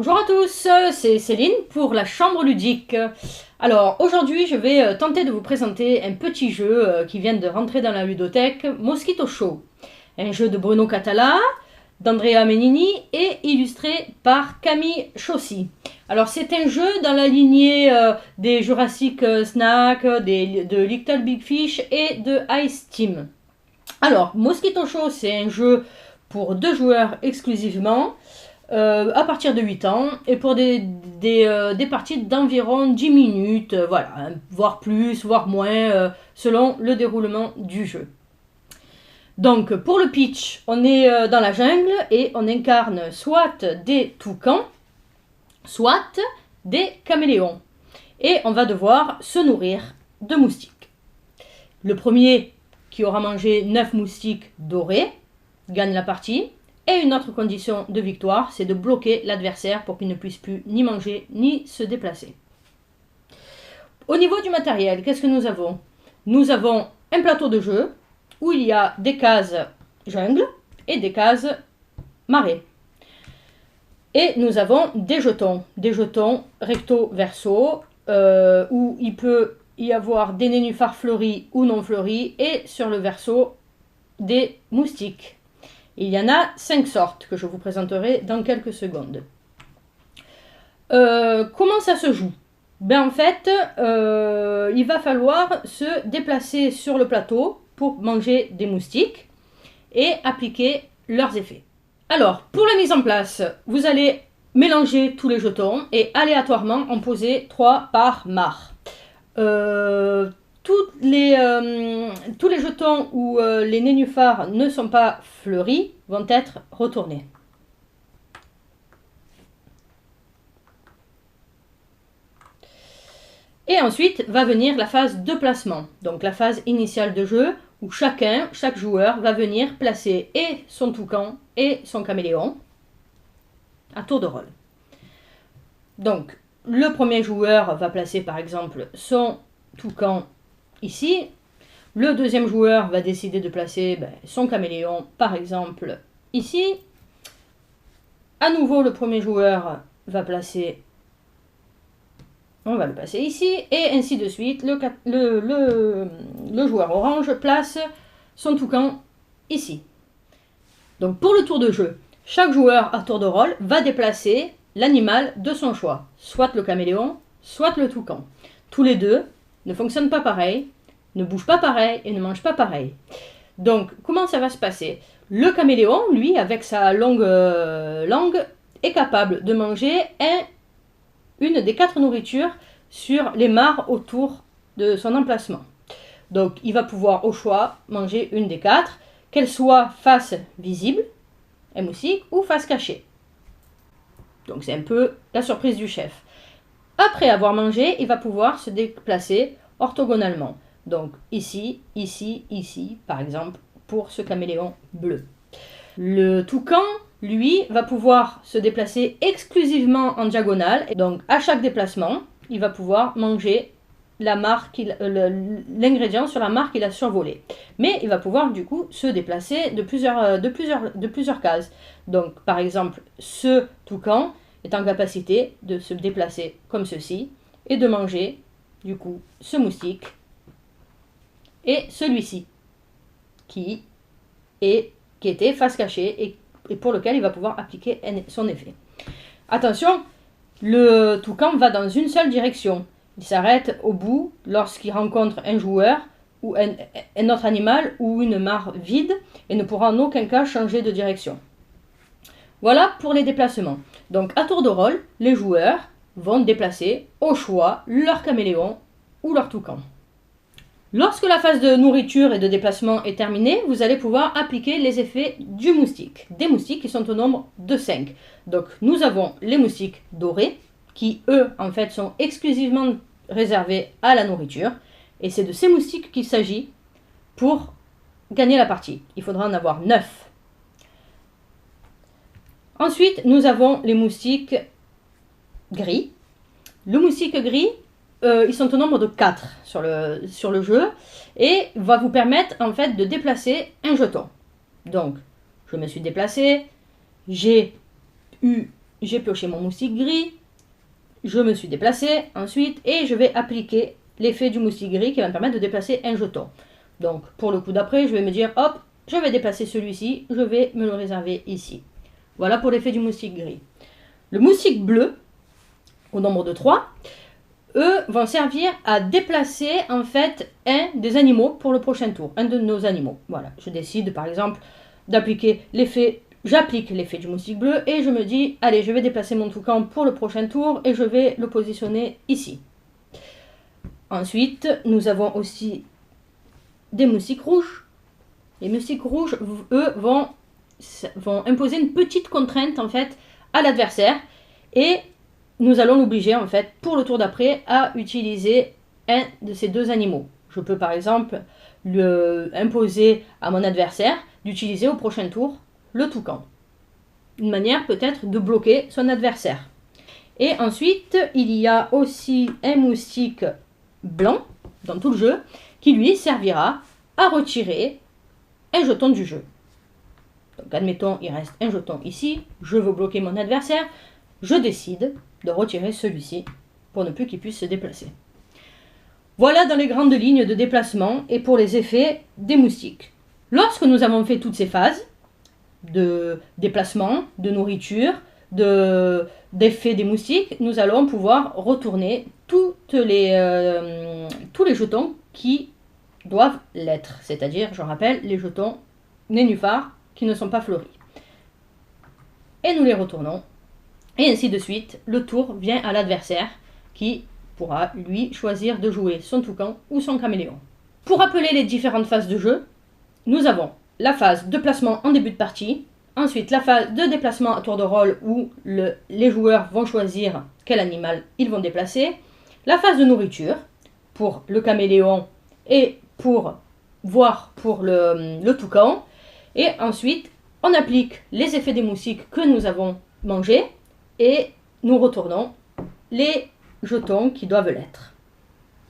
Bonjour à tous, c'est Céline pour la chambre ludique. Alors aujourd'hui je vais tenter de vous présenter un petit jeu qui vient de rentrer dans la ludothèque, Mosquito Show. Un jeu de Bruno Catala, d'Andrea Menini et illustré par Camille Chaussy. Alors c'est un jeu dans la lignée des Jurassic Snack, de Little Big Fish et de Ice Team. Alors Mosquito Show c'est un jeu pour 2 joueurs exclusivement. À partir de 8 ans et pour des parties d'environ 10 minutes, voilà, voire plus, voire moins, selon le déroulement du jeu. Donc pour le pitch, on est dans la jungle et on incarne soit des toucans, soit des caméléons. Et on va devoir se nourrir de moustiques. Le premier qui aura mangé 9 moustiques dorés gagne la partie. Et une autre condition de victoire, c'est de bloquer l'adversaire pour qu'il ne puisse plus ni manger ni se déplacer. Au niveau du matériel, qu'est-ce que nous avons? Nous avons un plateau de jeu où il y a des cases jungle et des cases marée. Et nous avons des jetons recto verso, où il peut y avoir des nénuphars fleuris ou non fleuris, et sur le verso, des moustiques. Il y en a 5 sortes que je vous présenterai dans quelques secondes. Comment ça se joue? Ben en fait, il va falloir se déplacer sur le plateau pour manger des moustiques et appliquer leurs effets. Alors, pour la mise en place, vous allez mélanger tous les jetons et aléatoirement en poser 3 par mare. Tous les jetons où les nénuphars ne sont pas fleuris vont être retournés. Et ensuite va venir la phase de placement, donc la phase initiale de jeu où chaque joueur va venir placer et son toucan et son caméléon à tour de rôle. Donc le premier joueur va placer par exemple son toucan ici. Le deuxième joueur va décider de placer son caméléon par exemple ici. À nouveau le premier joueur va placer, on va le placer ici, et ainsi de suite. Le joueur orange place son toucan ici. Donc pour le tour de jeu, chaque joueur à tour de rôle va déplacer l'animal de son choix, soit le caméléon, soit le toucan. Tous les deux ne fonctionnent pas pareil, ne bougent pas pareil et ne mangent pas pareil. Donc comment ça va se passer? Le caméléon, lui, avec sa longue langue, est capable de manger une des 4 nourritures sur les mares autour de son emplacement. Donc il va pouvoir au choix manger une des 4, qu'elle soit face visible, un moustique, ou face cachée. Donc c'est un peu la surprise du chef. Après avoir mangé, il va pouvoir se déplacer orthogonalement. Donc ici, ici, ici, par exemple, pour ce caméléon bleu. Le toucan, lui, va pouvoir se déplacer exclusivement en diagonale. Et donc à chaque déplacement, il va pouvoir manger l'ingrédient sur la mare qu'il a survolé. Mais il va pouvoir du coup se déplacer de plusieurs cases. Donc par exemple, ce toucan est en capacité de se déplacer comme ceci et de manger du coup ce moustique et celui-ci qui était face cachée et pour lequel il va pouvoir appliquer son effet. Attention, le toucan va dans une seule direction. Il s'arrête au bout lorsqu'il rencontre un joueur ou un autre animal ou une mare vide et ne pourra en aucun cas changer de direction. Voilà pour les déplacements. Donc à tour de rôle, les joueurs vont déplacer au choix leur caméléon ou leur toucan. Lorsque la phase de nourriture et de déplacement est terminée, vous allez pouvoir appliquer les effets du moustique. Des moustiques qui sont au nombre de 5. Donc nous avons les moustiques dorés, qui eux en fait sont exclusivement réservés à la nourriture. Et c'est de ces moustiques qu'il s'agit pour gagner la partie. Il faudra en avoir 9. Ensuite, nous avons les moustiques gris. Le moustique gris, ils sont au nombre de 4 sur le jeu et va vous permettre en fait de déplacer un jeton. Donc, je me suis déplacé, j'ai eu j'ai pioché mon moustique gris, je me suis déplacé ensuite et je vais appliquer l'effet du moustique gris qui va me permettre de déplacer un jeton. Donc pour le coup d'après, je vais me dire, hop, je vais déplacer celui-ci, je vais me le réserver ici. Voilà pour l'effet du moustique gris. Le moustique bleu, au nombre de 3, eux vont servir à déplacer en fait un des animaux pour le prochain tour, un de nos animaux. Voilà, je décide par exemple d'appliquer l'effet, j'applique l'effet du moustique bleu et je me dis, allez, je vais déplacer mon toucan pour le prochain tour et je vais le positionner ici. Ensuite, nous avons aussi des moustiques rouges. Les moustiques rouges, eux, vont imposer une petite contrainte en fait à l'adversaire et nous allons l'obliger en fait pour le tour d'après à utiliser un de ces deux animaux. Je peux par exemple imposer à mon adversaire d'utiliser au prochain tour le toucan. Une manière peut-être de bloquer son adversaire. Et ensuite, il y a aussi un moustique blanc dans tout le jeu qui lui servira à retirer un jeton du jeu. Donc admettons, il reste un jeton ici, je veux bloquer mon adversaire, je décide de retirer celui-ci pour ne plus qu'il puisse se déplacer. Voilà dans les grandes lignes de déplacement et pour les effets des moustiques. Lorsque nous avons fait toutes ces phases de déplacement, de nourriture, d'effet des moustiques, nous allons pouvoir retourner tous les jetons qui doivent l'être, c'est-à-dire, je rappelle, les jetons nénuphars qui ne sont pas fleuris. Et nous les retournons. Et ainsi de suite, le tour vient à l'adversaire qui pourra, lui, choisir de jouer son toucan ou son caméléon. Pour rappeler les différentes phases de jeu, nous avons la phase de placement en début de partie, ensuite la phase de déplacement à tour de rôle où les joueurs vont choisir quel animal ils vont déplacer, la phase de nourriture pour le caméléon et pour le toucan, et ensuite on applique les effets des moustiques que nous avons mangés et nous retournons les jetons qui doivent l'être.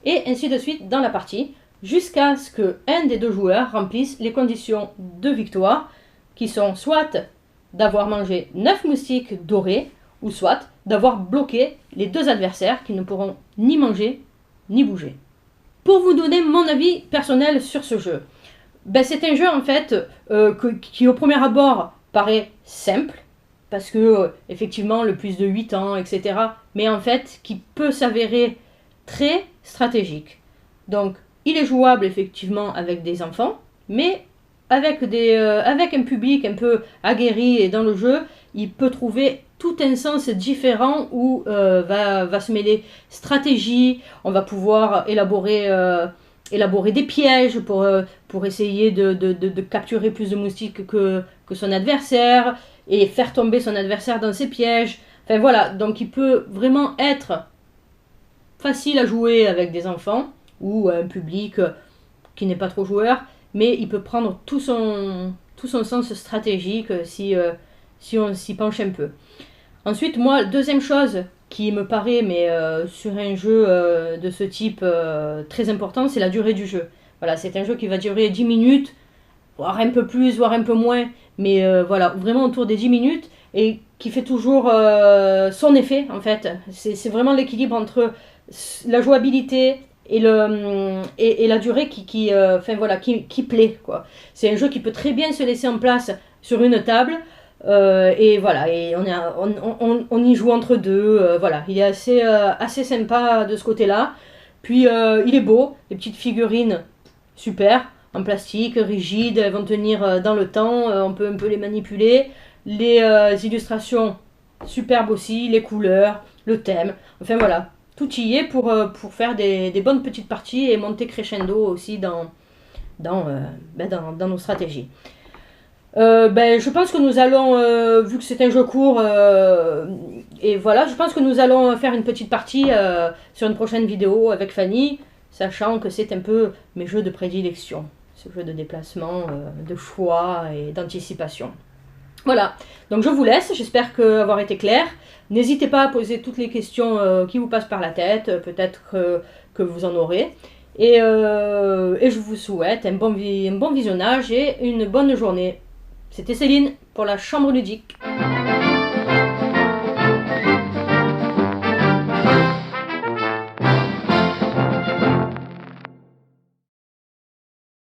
Et ainsi de suite dans la partie, jusqu'à ce qu'un des deux joueurs remplisse les conditions de victoire, qui sont soit d'avoir mangé 9 moustiques dorés, ou soit d'avoir bloqué les deux adversaires qui ne pourront ni manger ni bouger. Pour vous donner mon avis personnel sur ce jeu, c'est un jeu en fait qui au premier abord paraît simple, parce que effectivement le plus de 8 ans, etc. Mais en fait qui peut s'avérer très stratégique. Donc il est jouable effectivement avec des enfants, mais avec un public un peu aguerri et dans le jeu, il peut trouver tout un sens différent où va se mêler stratégie, on va pouvoir élaborer des pièges pour essayer de capturer plus de moustiques que son adversaire et faire tomber son adversaire dans ses pièges. Enfin voilà, donc il peut vraiment être facile à jouer avec des enfants ou un public qui n'est pas trop joueur, mais il peut prendre tout son sens stratégique si on s'y penche un peu. Ensuite, moi, deuxième chose qui me paraît, mais sur un jeu de ce type très important, c'est la durée du jeu. Voilà, c'est un jeu qui va durer 10 minutes, voire un peu plus, voire un peu moins, mais voilà, vraiment autour des 10 minutes, et qui fait toujours son effet, en fait. C'est vraiment l'équilibre entre la jouabilité et la durée qui plaît, quoi. C'est un jeu qui peut très bien se laisser en place sur une table, et voilà, et on y joue entre deux, voilà, il est assez sympa de ce côté-là. Puis il est beau, les petites figurines super, en plastique, rigides, elles vont tenir dans le temps, on peut un peu les manipuler. Les illustrations superbes aussi, les couleurs, le thème, enfin voilà, tout y est pour faire des bonnes petites parties et monter crescendo aussi dans nos stratégies. Je pense que nous allons, vu que c'est un jeu court, et voilà, je pense que nous allons faire une petite partie sur une prochaine vidéo avec Fanny, sachant que c'est un peu mes jeux de prédilection, ce jeu de déplacement, de choix et d'anticipation. Voilà, donc je vous laisse, j'espère avoir été clair. N'hésitez pas à poser toutes les questions qui vous passent par la tête, peut-être que vous en aurez. Et je vous souhaite un bon visionnage et une bonne journée. C'était Céline pour la Chambre Ludique.